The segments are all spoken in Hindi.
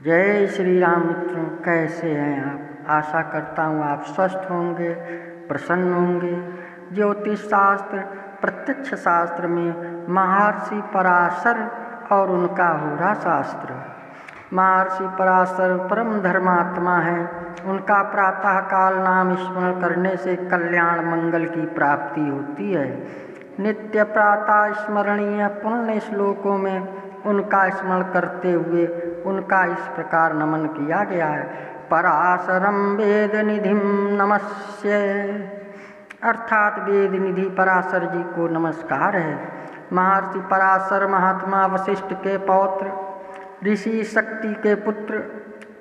जय श्री राम मित्रों, कैसे हैं आप। आशा करता हूँ आप स्वस्थ होंगे, प्रसन्न होंगे। ज्योतिष शास्त्र प्रत्यक्ष शास्त्र में महर्षि पराशर और उनका होरा शास्त्र। महर्षि पराशर परम धर्मात्मा है। उनका प्रातः काल नाम स्मरण करने से कल्याण मंगल की प्राप्ति होती है। नित्य प्रातः स्मरणीय पुण्य श्लोकों में उनका स्मरण करते हुए उनका इस प्रकार नमन किया गया है। पराशरम वेद निधिम नमस्ये, अर्थात वेद निधि पराशर जी को नमस्कार है। महर्षि पराशर महात्मा वशिष्ठ के पौत्र, ऋषि शक्ति के पुत्र,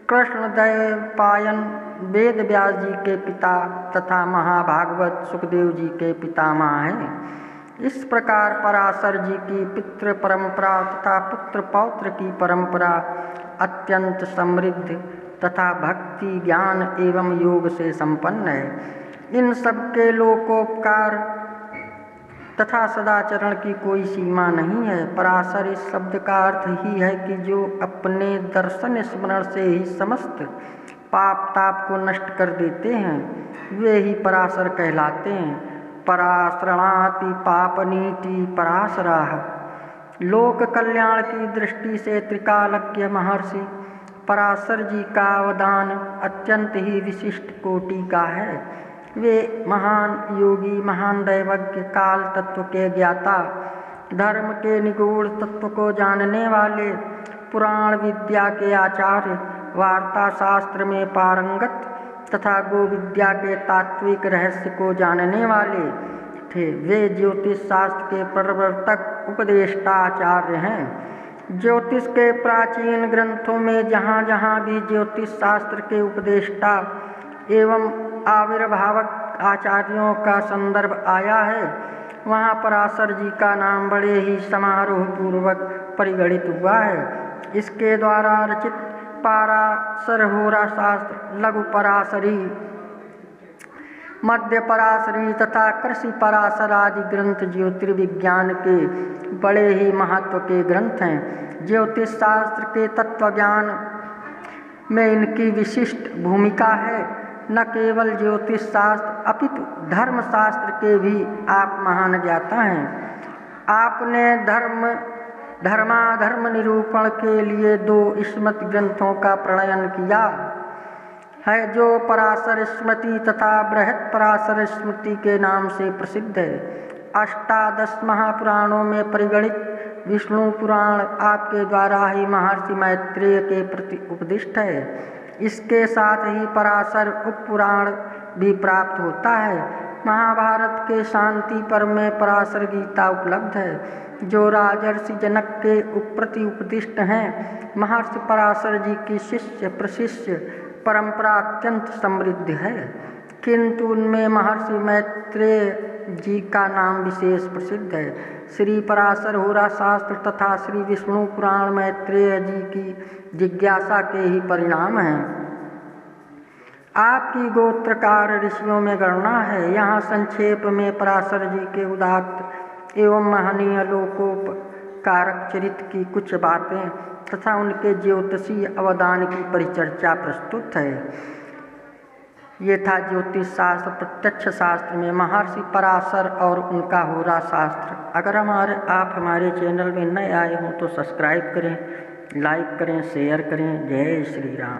कृष्णद्वैपायन वेद व्यास जी के पिता तथा महाभागवत सुखदेव जी के पितामह हैं। इस प्रकार पराशर जी की पितृ परंपरा तथा पुत्र पौत्र की परंपरा अत्यंत समृद्ध तथा भक्ति ज्ञान एवं योग से संपन्न है। इन सब के लोकोपकार तथा सदाचरण की कोई सीमा नहीं है। पराशर इस शब्द का अर्थ ही है कि जो अपने दर्शन स्मरण से ही समस्त पाप ताप को नष्ट कर देते हैं, वे ही पराशर कहलाते हैं। पराशरणाति पापनीति पराशराः। लोक कल्याण की दृष्टि से त्रिकालज्ञ महर्षि पराशर जी का अवदान अत्यंत ही विशिष्ट कोटि का है। वे महान योगी, महान दैवज्ञ, काल तत्व के ज्ञाता, धर्म के निगूढ़ तत्व को जानने वाले, पुराण विद्या के आचार्य, वार्ता शास्त्र में पारंगत तथा गो विद्या के तात्विक रहस्य को जानने वाले थे। वे ज्योतिष शास्त्र के प्रवर्तक उपदेष्टा आचार्य हैं। ज्योतिष के प्राचीन ग्रंथों में जहाँ जहाँ भी ज्योतिष शास्त्र के उपदेष्टा एवं आविर्भावक आचार्यों का संदर्भ आया है, वहाँ पराशर जी का नाम बड़े ही समारोह पूर्वक परिगणित हुआ है। इसके द्वारा रचित पराशर होरा शास्त्र, लघु पराशरी, मध्य पराशरी तथा कृषि पराशर आदि ग्रंथ ज्योतिर्विज्ञान के बड़े ही महत्व के ग्रंथ हैं। ज्योतिष शास्त्र के तत्वज्ञान में इनकी विशिष्ट भूमिका है। न केवल ज्योतिष शास्त्र अपितु धर्मशास्त्र के भी आप महान ज्ञाता हैं। आपने धर्माधर्म निरूपण के लिए 2 स्मृति ग्रंथों का प्रणयन किया है, जो पराशर स्मृति तथा बृहत् पराशर स्मृति के नाम से प्रसिद्ध है। अष्टादश महापुराणों में परिगणित विष्णु पुराण आपके द्वारा ही महर्षि मैत्रेय के प्रति उपदिष्ट है। इसके साथ ही पराशर उपपुराण भी प्राप्त होता है। महाभारत के शांति पर्व में पराशर गीता उपलब्ध है, जो राजर्षि जनक के प्रति उपदिष्ट हैं। महर्षि पराशर जी की शिष्य प्रशिष्य परंपरा अत्यंत समृद्ध है, किंतु उनमें महर्षि मैत्रेय जी का नाम विशेष प्रसिद्ध है। श्री पराशर होरा शास्त्र तथा श्री विष्णु पुराण मैत्रेय जी की जिज्ञासा के ही परिणाम हैं। आपकी गोत्रकार ऋषियों में गणना है। यहाँ संक्षेप में पराशर जी के उदात्त एवं महनीय लोकोपकारक चरित्र की कुछ बातें तथा उनके ज्योतिषीय अवदान की परिचर्चा प्रस्तुत है। ये था ज्योतिष शास्त्र प्रत्यक्ष शास्त्र में महर्षि पराशर और उनका होरा शास्त्र। अगर आप हमारे चैनल में नए आए हों तो सब्सक्राइब करें, लाइक करें, शेयर करें। जय श्री राम।